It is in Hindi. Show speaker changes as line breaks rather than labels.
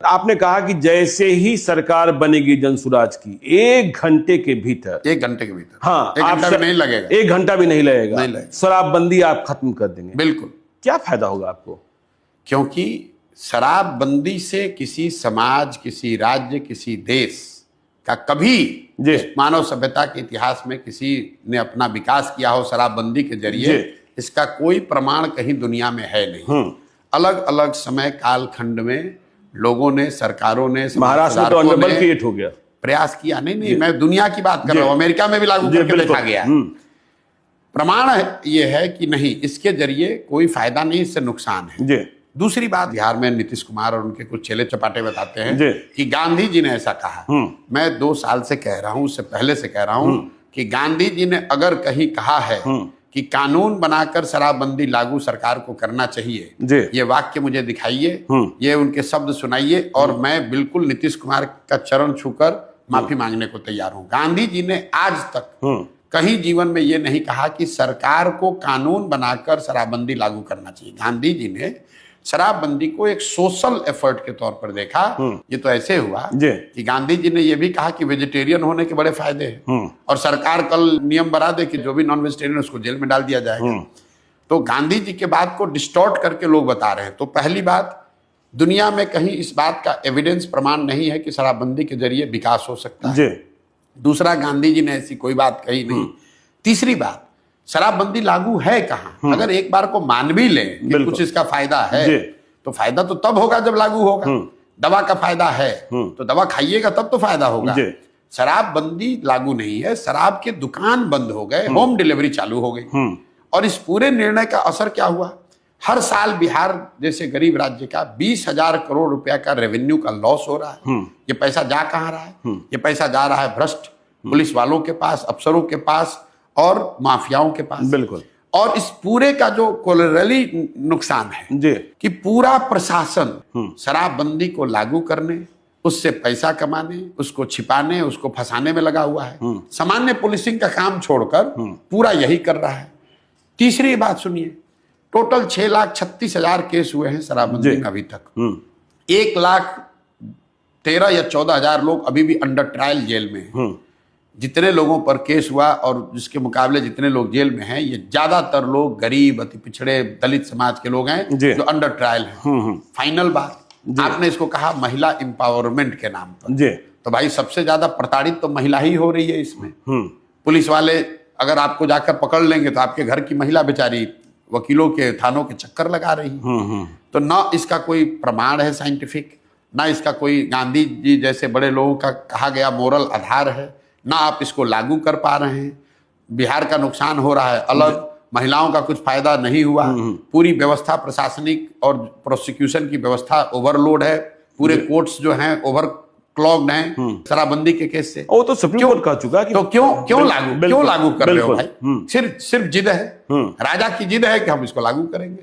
आपने कहा कि जैसे ही सरकार बनेगी जनसुराज की, 1 घंटे के भीतर,
1 घंटे के भीतर,
हाँ,
1 घंटा भी नहीं लगेगा,
1 घंटा भी नहीं लगेगा,
नहीं लगेगा,
शराबबंदी आप खत्म कर देंगे।
बिल्कुल।
क्या फायदा होगा आपको?
क्योंकि शराबबंदी से किसी समाज, किसी राज्य, किसी देश का कभी मानव सभ्यता के इतिहास में किसी ने अपना विकास किया हो शराबबंदी के जरिए, इसका कोई प्रमाण कहीं दुनिया में है नहीं। अलग अलग समय काल खंड में लोगों ने, सरकारों ने,
महाराष्ट्र में तो अंडरबल क्रिएट हो गया,
प्रयास किया। नहीं, मैं दुनिया की बात कर रहा हूं, अमेरिका में भी लागू करके देखा गया। प्रमाण ये है कि नहीं, इसके जरिए कोई फायदा नहीं, इससे नुकसान है। दूसरी बात, बिहार में नीतीश कुमार और उनके कुछ चेले चपाटे बताते हैं कि गांधी जी ने ऐसा कहा। मैं 2 साल से कह रहा हूं, उससे पहले से कह रहा हूं कि गांधी जी ने अगर कहीं कहा है कि कानून बनाकर शराबबंदी लागू सरकार को करना चाहिए, ये वाक्य मुझे दिखाइए, ये उनके शब्द सुनाइए, और मैं बिल्कुल नीतीश कुमार का चरण छूकर माफी मांगने को तैयार हूं। गांधी जी ने आज तक कहीं जीवन में ये नहीं कहा कि सरकार को कानून बनाकर शराबबंदी लागू करना चाहिए। गांधी जी ने शराबबंदी को एक सोशल एफर्ट के तौर पर देखा। ये तो ऐसे हुआ कि गांधी जी ने यह भी कहा कि वेजिटेरियन होने के बड़े फायदे हैं, और सरकार कल नियम बना दे कि जो भी नॉन वेजिटेरियन उसको जेल में डाल दिया जाएगा। तो गांधी जी के बात को डिस्टॉर्ट करके लोग बता रहे हैं। तो पहली बात, दुनिया में कहीं इस बात का एविडेंस, प्रमाण नहीं है कि शराबबंदी के जरिए विकास हो सकता है। दूसरा, गांधी जी ने ऐसी कोई बात कही नहीं। तीसरी बात, शराबबंदी लागू है कहां? अगर एक बार को मान भी ले कि कुछ इसका फायदा है, तो फायदा तो तब होगा जब लागू होगा। दवा का फायदा है तो दवा खाइएगा तब तो फायदा होगा। शराबबंदी लागू नहीं है, शराब के दुकान बंद हो गए, होम डिलीवरी चालू हो गई। और इस पूरे निर्णय का असर क्या हुआ? हर साल बिहार जैसे गरीब राज्य का 20,000 करोड़ रुपया का रेवेन्यू का लॉस हो रहा है। ये पैसा जा कहां रहा है? ये पैसा जा रहा है भ्रष्ट पुलिस वालों के पास, अफसरों के पास और माफियाओं के पास।
बिल्कुल।
और इस पूरे का जो कोलैटरली नुकसान है कि पूरा प्रशासन शराबबंदी को लागू करने, उससे पैसा कमाने, उसको छिपाने, उसको फंसाने में लगा हुआ है। सामान्य पुलिसिंग का काम छोड़कर पूरा यही कर रहा है। तीसरी बात सुनिए, टोटल 6,36,000 केस हुए हैं शराबबंदी में अभी तक। 1,13,000 या 14,000 लोग अभी भी अंडर ट्रायल जेल में हैं। जितने लोगों पर केस हुआ और जिसके मुकाबले जितने लोग जेल में हैं, ये ज्यादातर लोग गरीब, अति पिछड़े, दलित समाज के लोग हैं जो अंडर ट्रायल हैं। फाइनल बात, आपने इसको कहा महिला एम्पावरमेंट के नाम पर, तो भाई सबसे ज्यादा प्रताड़ित तो महिला ही हो रही है इसमें। पुलिस वाले अगर आपको जाकर पकड़ लेंगे तो आपके घर की महिला बेचारी वकीलों के, थानों के चक्कर लगा रही है। तो ना इसका कोई प्रमाण है साइंटिफिक, ना इसका कोई गांधी जी जैसे बड़े लोगों का कहा गया मोरल आधार है, ना आप इसको लागू कर पा रहे हैं। बिहार का नुकसान हो रहा है अलग, महिलाओं का कुछ फायदा नहीं हुआ। पूरी व्यवस्था, प्रशासनिक और प्रोसिक्यूशन की व्यवस्था ओवरलोड है। पूरे कोर्ट्स जो हैं ओवर क्लॉग्ड हैं शराबबंदी के केस से।
वो तो सुप्रीम कोर्ट कह चुका कि
तो क्यों लागू कर रहे हो भाई? सिर्फ जिद है, राजा की जिद है कि हम इसको लागू करेंगे।